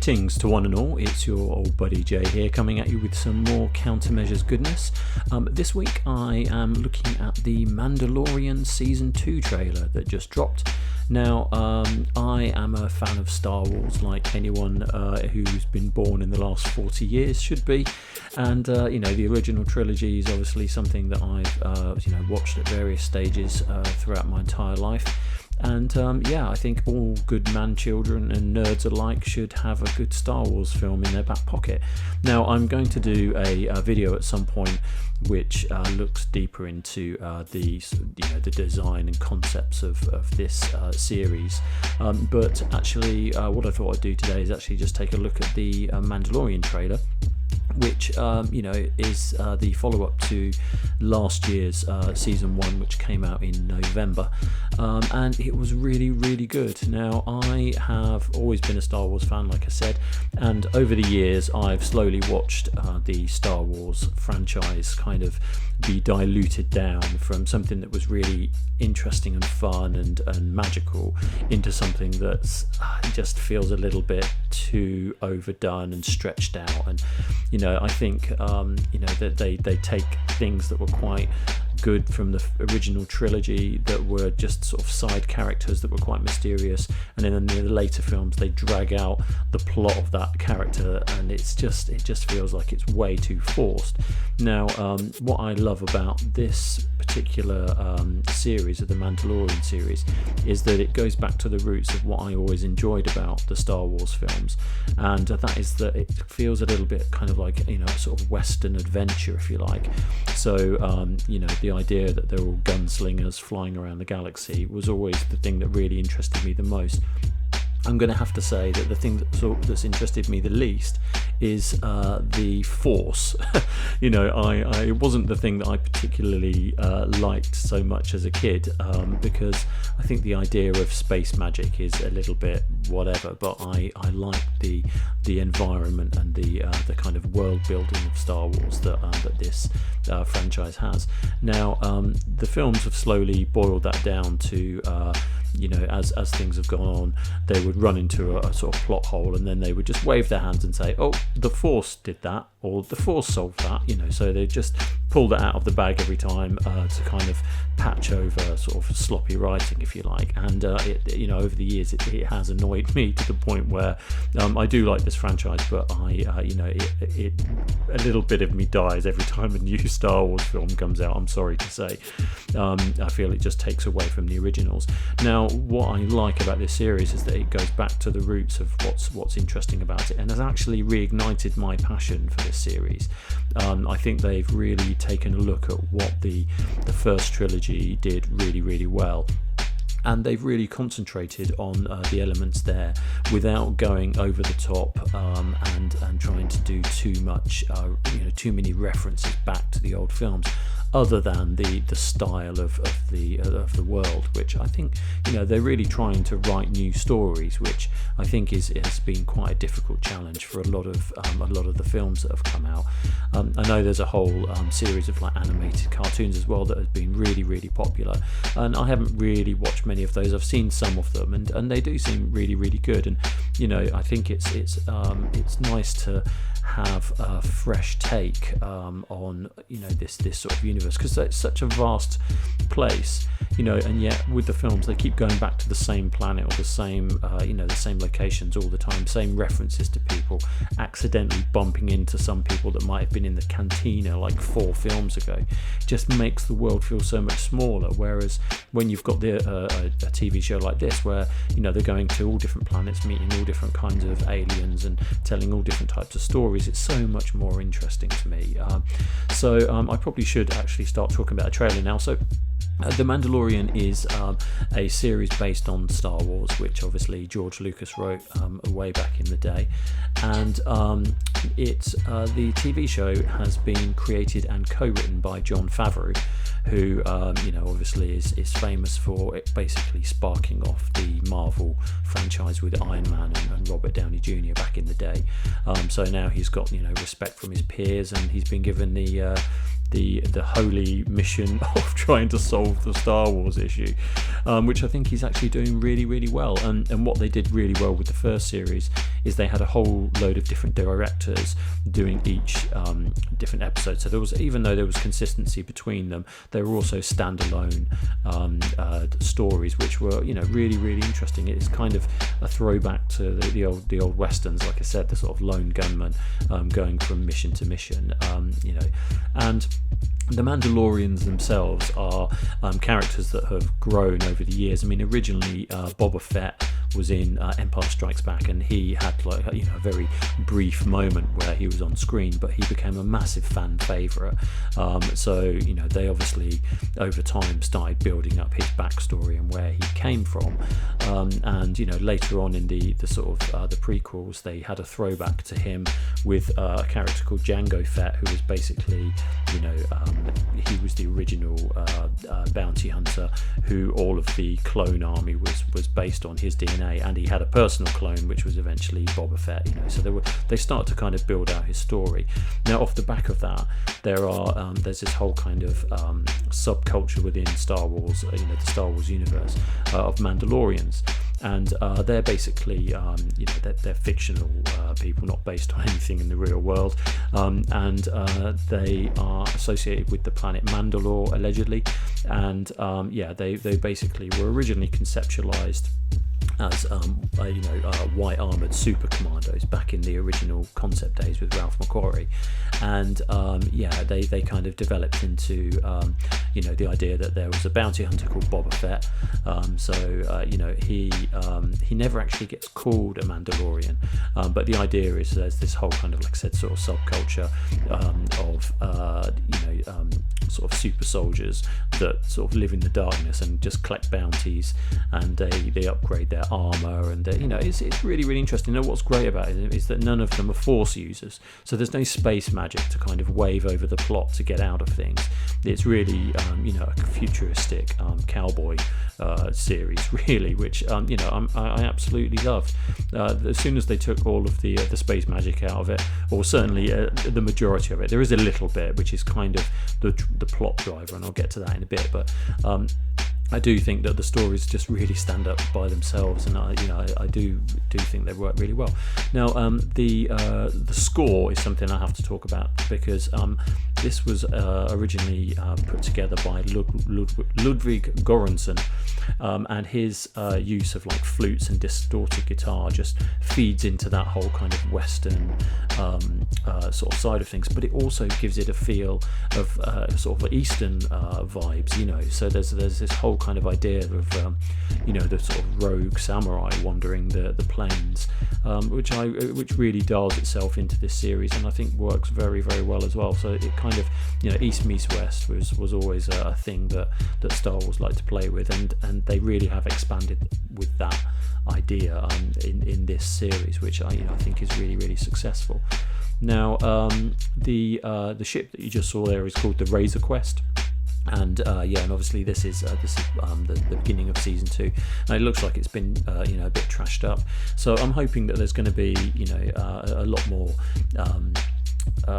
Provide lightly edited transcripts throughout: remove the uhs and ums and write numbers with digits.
Greetings to one and all, it's your old buddy Jay here coming at you with some more countermeasures goodness. This week I am looking at the Mandalorian Season 2 trailer that just dropped. Now, I am a fan of Star Wars like anyone who's been born in the last 40 years should be, and the original trilogy is obviously something that I've watched at various stages throughout my entire life. And I think all good man-children and nerds alike should have a good Star Wars film in their back pocket. Now, I'm going to do a video at some point which looks deeper into the design and concepts of this series. But actually, what I thought I'd do today is actually just take a look at the Mandalorian trailer, which is the follow-up to last year's season 1, which came out in November, and it was really, really good. Now, I have always been a Star Wars fan, like I said, and over the years I've slowly watched the Star Wars franchise kind of be diluted down from something that was really interesting and fun and magical into something that's just feels a little bit too overdone and stretched out. And I think that they take things that were quite good from the original trilogy that were just sort of side characters that were quite mysterious, and then in the later films they drag out the plot of that character, and it just feels like it's way too forced. Now, what I love about this particular series of the Mandalorian series is that it goes back to the roots of what I always enjoyed about the Star Wars films, and that is that it feels a little bit kind of like sort of Western adventure, if you like. So the idea that they're all gunslingers flying around the galaxy was always the thing that really interested me the most. I'm going to have to say that the thing that's interested me the least is the Force. It wasn't the thing that I particularly liked so much as a kid, because I think the idea of space magic is a little bit whatever, but I like the environment and the kind of world building of Star Wars that this franchise has. Now, the films have slowly boiled that down to as things have gone on, they would run into a sort of plot hole, and then they would just wave their hands and say, oh, the Force did that, or the Force solved that, so they just pull that out of the bag every time to kind of patch over sort of sloppy writing, if you like. And over the years it has annoyed me to the point where I do like this franchise, but it a little bit of me dies every time a new Star Wars film comes out, I'm sorry to say. I feel it just takes away from the originals. Now, what I like about this series is that it goes back to the roots of what's interesting about it, and has actually reignited my passion for this series. I think they've really taken a look at what the first trilogy did really, really well, and they've really concentrated on the elements there without going over the top and trying to do too much, too many references back to the old films, other than the style of the world, which I think they're really trying to write new stories, which I think has been quite a difficult challenge for a lot of the films that have come out. I know there's a whole series of like animated cartoons as well that has been really, really popular, and I haven't really watched many of those. I've seen some of them, and they do seem really, really good. And I think it's nice to have a fresh take on this sort of universe, because it's such a vast place, and yet with the films they keep going back to the same planet or the same locations all the time, same references to people, accidentally bumping into some people that might have been in the cantina like 4 films ago. It just makes the world feel so much smaller, whereas when you've got a TV show like this where they're going to all different planets, meeting all different kinds of aliens and telling all different types of stories, it's so much more interesting to me. I probably should actually start talking about a trailer now. So The Mandalorian is a series based on Star Wars, which obviously George Lucas wrote way back in the day, and the TV show has been created and co-written by Jon Favreau, who obviously is famous for it basically sparking off the Marvel franchise with Iron Man and Robert Downey Jr. back in the day. So now he's got respect from his peers, and he's been given the the holy mission of trying to solve the Star Wars issue, which I think he's actually doing really, really well. And what they did really well with the first series is they had a whole load of different directors doing each different episode. So there was, even though there was consistency between them, there were also standalone stories which were, you know, really, really interesting. It's kind of a throwback to the old westerns, like I said, the sort of lone gunman going from mission to mission, you know. And the Mandalorians themselves are characters that have grown over the years. I mean, originally Boba Fett was in Empire Strikes Back, and he had, like, you know, a very brief moment where he was on screen, but he became a massive fan favourite. So, you know, they obviously over time started building up his backstory and where he came from. And, you know, later on in the sort of the prequels, they had a throwback to him with a character called Jango Fett, who was basically, you know, he was the original bounty hunter who all of the clone army was based on his DNA, and he had a personal clone which was eventually Boba Fett, you know. So they start to kind of build out his story. Now, off the back of that, there's this whole kind of subculture within Star Wars, you know, the Star Wars universe, of Mandalorians. And they're basically, you know, they're fictional people, not based on anything in the real world, and they are associated with the planet Mandalore, allegedly. And yeah, they basically were originally conceptualized as white armored super commandos back in the original concept days with Ralph McQuarrie. And yeah, they kind of developed into you know, the idea that there was a bounty hunter called Boba Fett. So you know, he never actually gets called a Mandalorian, but the idea is there's this whole kind of, like I said, sort of subculture of you know, sort of super soldiers that sort of live in the darkness and just collect bounties, and they upgrade their armor, and you know, it's really, really interesting. And what's great about it is that none of them are Force users, so there's no space magic to kind of wave over the plot to get out of things. It's really you know, a futuristic cowboy series, really, which you know, I absolutely loved. As soon as they took all of the space magic out of it, or certainly the majority of it, there is a little bit which is kind of the plot driver, and I'll get to that in a bit, but I do think that the stories just really stand up by themselves, and I do think they work really well. Now, the score is something I have to talk about, because this was originally put together by Ludwig Göransson, and his use of like flutes and distorted guitar just feeds into that whole kind of Western sort of side of things, but it also gives it a feel of sort of Eastern vibes, you know. So there's this whole kind of idea of you know, the sort of rogue samurai wandering the plains, which really dials itself into this series, and I think works very, very well as well. So it kind of, you know, East meets West was always a thing that Star Wars liked to play with, and they really have expanded with that idea in this series, which I think is really, really successful. Now, the ship that you just saw there is called the Razor Quest. And yeah, and obviously this is the beginning of season 2, and it looks like it's been you know, a bit trashed up. So I'm hoping that there's going to be, you know, a lot more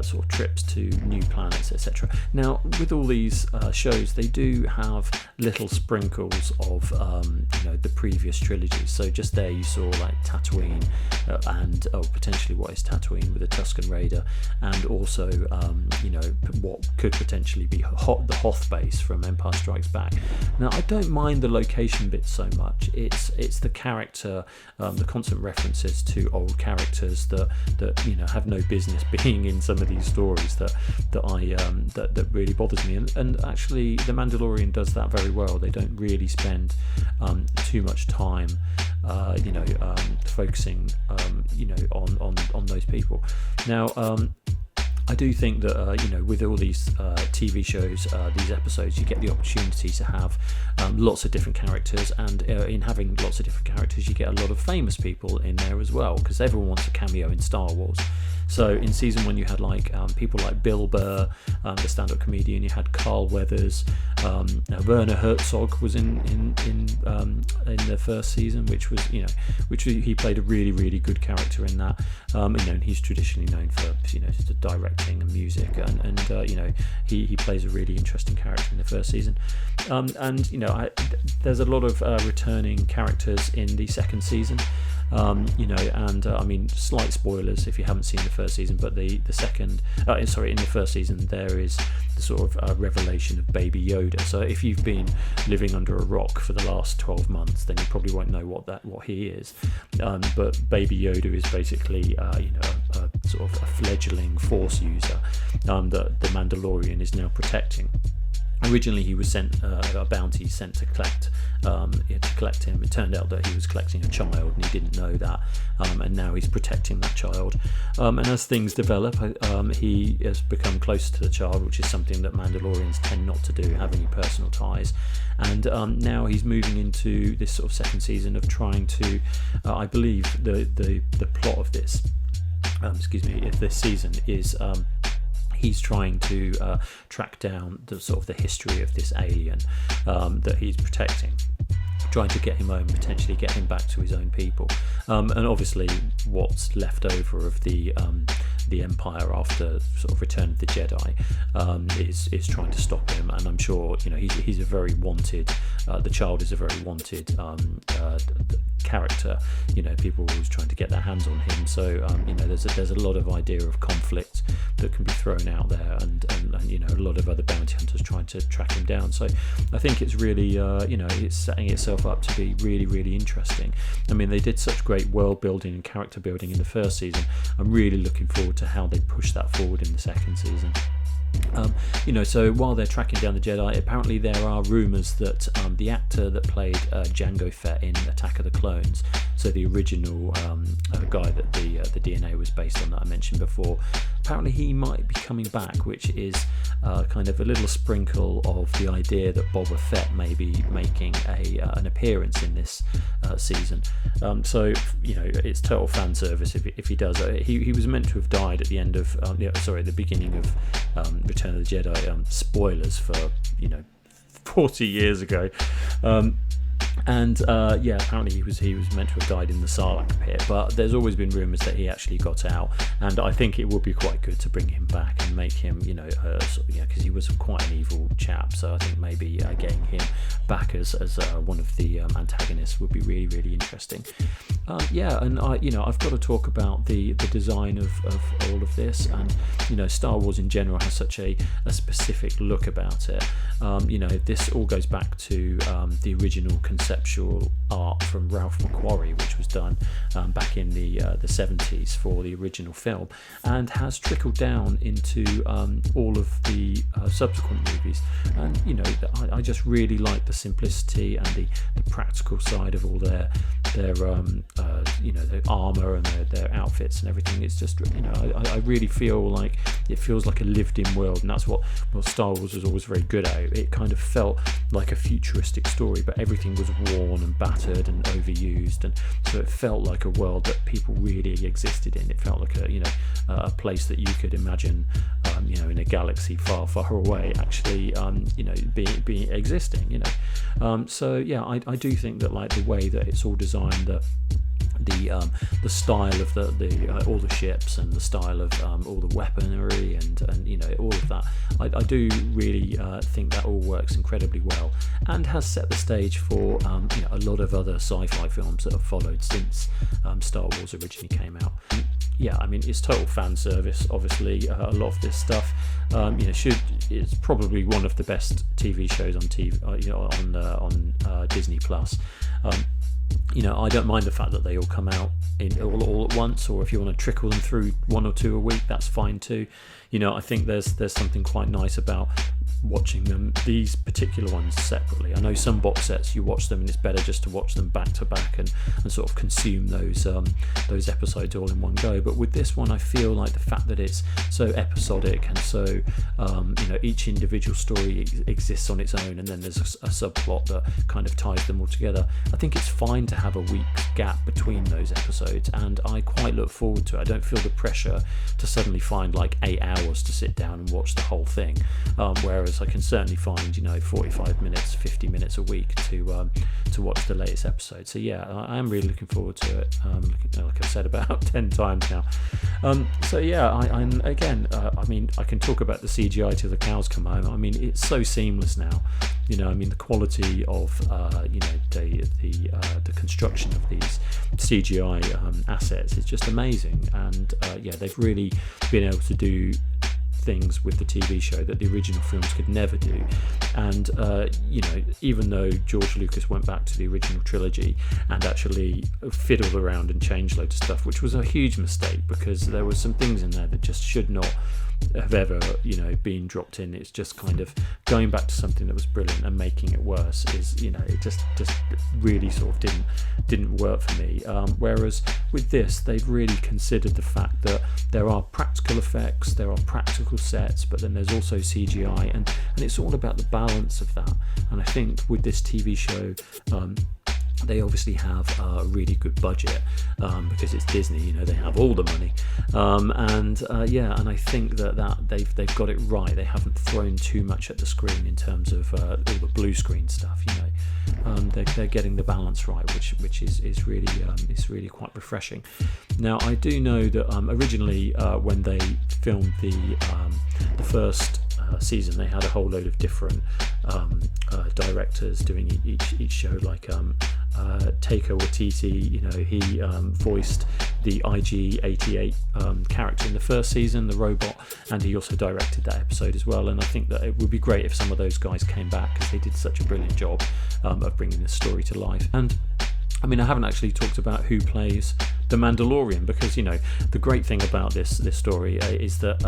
sort of trips to new planets, etc. Now, with all these shows, they do have little sprinkles of you know, the previous trilogies. So just there you saw like Tatooine and potentially what is Tatooine with the Tusken Raider, and also you know, what could potentially be the Hoth base from Empire Strikes Back. Now, I don't mind the location bit so much. It's the character, the constant references to old characters that you know, have no business being in some of these stories that really bothers me, and actually the Mandalorian does that very well. They don't really spend too much time you know, focusing you know, on those people. Now, I do think that you know, with all these TV shows, these episodes, you get the opportunity to have lots of different characters, and in having lots of different characters, you get a lot of famous people in there as well, because everyone wants a cameo in Star Wars. So in season 1, you had like people like Bill Burr, the stand-up comedian. You had Carl Weathers. Werner Herzog was in the first season, which was, you know, he played a really, really good character in that. You know, and he's traditionally known for, you know, the direct acting and music, and he plays a really interesting character in the first season, and there's a lot of returning characters in the second season. I mean, slight spoilers if you haven't seen the first season, but in the first season there is the sort of revelation of Baby Yoda. So if you've been living under a rock for the last 12 months, then you probably won't know what he is. But Baby Yoda is basically a sort of a fledgling Force user that the Mandalorian is now protecting. Originally, he was sent a bounty sent to collect him. It turned out that he was collecting a child, and he didn't know that. And now he's protecting that child. And as things develop, he has become closer to the child, which is something that Mandalorians tend not to do, have any personal ties. And now he's moving into this sort of second season of trying to, I believe, the plot of this, this season is. He's trying to track down the history of this alien that he's protecting, trying to get him home, potentially get him back to his own people, and obviously what's left over of the Empire after sort of Return of the Jedi is trying to stop him. And I'm sure he's a very wanted. The child is a very wanted character. People are always trying to get their hands on him. So there's a lot of idea of conflict that can be thrown out there, and a lot of other bounty hunters trying to track him down. So I think it's really it's setting itself up to be really, really interesting. I mean, they did such great world building and character building in the first season. I'm really looking forward to how they push that forward in the second season. So while they're tracking down the Jedi, apparently there are rumours that the actor that played Jango Fett in Attack of the Clones, so the original guy that the DNA was based on that I mentioned before, apparently he might be coming back, which is kind of a little sprinkle of the idea that Boba Fett may be making an appearance in this season. So it's total fan service if he does. He was meant to have died at the end of the beginning of Return of the Jedi. Spoilers for 40 years ago. Apparently he was meant to have died in the Sarlacc pit, but there's always been rumours that he actually got out, and I think it would be quite good to bring him back and make him, because he was quite an evil chap. So I think maybe getting him back as one of the antagonists would be really, really interesting. I've got to talk about the design of all of this, and Star Wars in general has such a specific look about it. This all goes back to the original conceptual art from Ralph McQuarrie, which was done back in the 70s for the original film, and has trickled down into all of the subsequent movies. And I just really like the simplicity and the practical side of all their armor and their outfits and everything. It's just I really feel like it feels like a lived-in world, and that's what Star Wars was always very good at. It kind of felt like a futuristic story, but everything was worn and battered and overused, and so it felt like a world that people really existed in. It felt like a place that you could imagine in a galaxy far, far away, actually being existing. I do think that the way that it's all designed, the style of the all the ships and the style of all the weaponry and all of that, I do really think that all works incredibly well, and has set the stage for a lot of other sci-fi films that have followed since Star Wars originally came out. It's total fan service. Obviously, a lot of this stuff, it's probably one of the best TV shows on TV, on Disney Plus. I don't mind the fact that they all come out all at once, or if you want to trickle them through one or two a week, that's fine too. I think there's something quite nice about watching these particular ones separately. I know some box sets you watch them and it's better just to watch them back to back and sort of consume those episodes all in one go, but with this one I feel like the fact that it's so episodic and so each individual story exists on its own, and then there's a subplot that kind of ties them all together. I think it's fine to have a week's gap between those episodes, and I quite look forward to it. I don't feel the pressure to suddenly find 8 hours to sit down and watch the whole thing, whereas whereas I can certainly find 45 minutes, 50 minutes a week to watch the latest episode. So yeah, I am really looking forward to it. Like I've said about 10 times now. So yeah, I'm again. I mean, I can talk about the CGI till the cows come home. I mean, it's so seamless now. I mean, the quality of the construction of these CGI assets is just amazing, and they've really been able to do things with the TV show that the original films could never do. And even though George Lucas went back to the original trilogy and actually fiddled around and changed loads of stuff, which was a huge mistake, because there were some things in there that just should not have ever been dropped in. It's just kind of going back to something that was brilliant and making it worse is it just really sort of didn't work for me. Whereas with this, they've really considered the fact that there are practical effects, there are practical sets, but then there's also CGI, and it's all about the balance of that. And I think with this TV show, they obviously have a really good budget because it's Disney. They have all the money, and I think that they've got it right. They haven't thrown too much at the screen in terms of all the blue screen stuff. They're getting the balance right, which is really quite refreshing. Now, I do know that originally when they filmed the first season, they had a whole load of different directors doing each show, like Taika Waititi. He voiced the IG-88 character in the first season, the robot, and he also directed that episode as well. And I think that it would be great if some of those guys came back, because they did such a brilliant job of bringing this story to life. And I mean, I haven't actually talked about who plays the Mandalorian, because the great thing about this story is that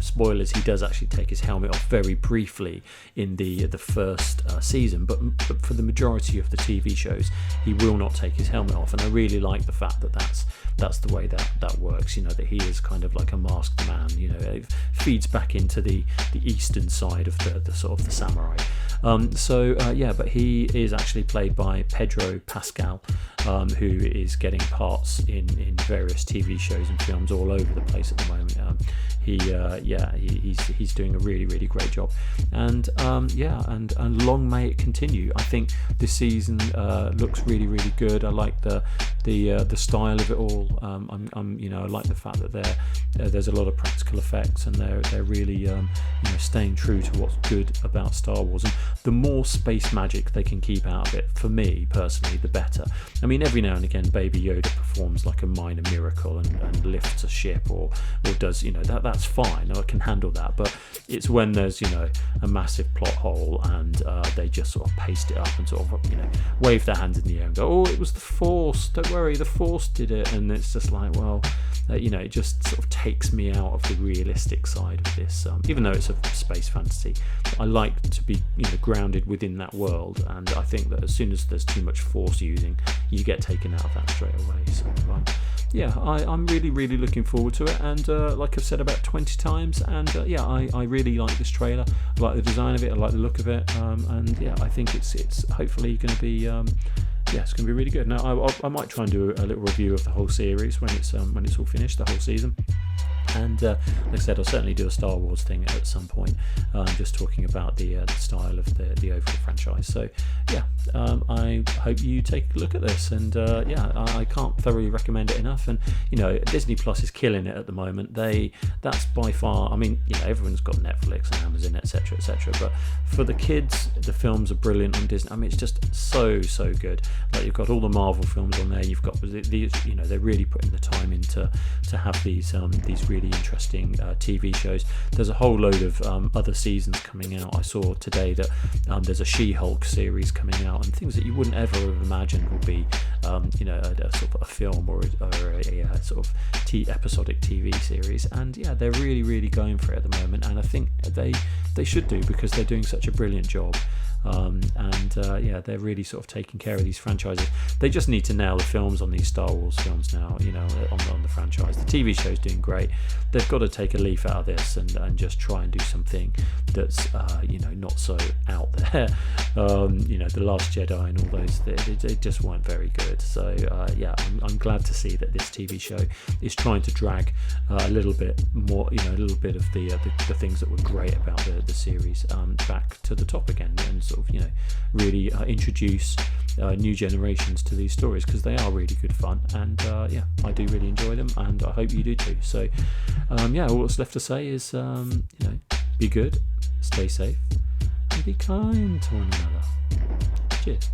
spoilers, he does actually take his helmet off very briefly in the first season, but for the majority of the TV shows, he will not take his helmet off. And I really like the fact that that's the way that works. That he is kind of like a masked man. It feeds back into the eastern side of the sort of the samurai. But he is actually played by Pedro Pascal, who is getting parts in various TV shows and films all over the place at the moment. He's doing a really, really great job, and long may it continue. I think this season looks really, really good. I like the style of it all. I like the fact that there's a lot of practical effects, and they're really staying true to what's good about Star Wars. And the more space magic they can keep out of it, for me personally, the better. I mean, every now and again, Baby Yoda performs like a minor miracle and lifts a ship, or does that's fine. I can handle that. But it's when there's a massive plot hole and they just sort of paste it up and sort of wave their hands in the air and go, "Oh, it was the Force. Don't worry, the Force did it." And it's just like, well, it just sort of takes me out of the realistic side of this. Even though it's a space fantasy, I like to be grounded within that world, and I think that as soon as there's too much Force using, you get taken out of that straight away. So I'm really, really looking forward to it, and like I've said about 20 times, and I really like this trailer. I like the design of it, I like the look of it, I think it's hopefully going to be it's going to be really good. Now I might try and do a little review of the whole series when it's all finished, the whole season. And like I said, I'll certainly do a Star Wars thing at some point, just talking about the style of the overall franchise. So I hope you take a look at this, and I can't thoroughly recommend it enough. And Disney Plus is killing it at the moment. That's by far, I mean, everyone's got Netflix and Amazon, etc., but for the kids, the films are brilliant on Disney. I mean, it's just so good. Like, you've got all the Marvel films on there. You've got these, they're really putting the time in to have these really interesting TV shows. There's a whole load of other seasons coming out. I saw today that there's a She-Hulk series coming out, and things that you wouldn't ever have imagined would be a sort of a film or a sort of episodic TV series. And they're really, really going for it at the moment, and I think they should do, because they're doing such a brilliant job. They're really sort of taking care of these franchises. They just need to nail the films on these Star Wars films now, on the franchise. The TV show's doing great. They've got to take a leaf out of this and just try and do something that's not so out there. The Last Jedi and all those, they just weren't very good. So I'm glad to see that this TV show is trying to drag a little bit more, a little bit of the things that were great about the series back to the top again, and sort of really introduce new generations to these stories, because they are really good fun, and I do really enjoy them, and I hope you do too. So all that's left to say is be good, stay safe, and be kind to one another. Cheers.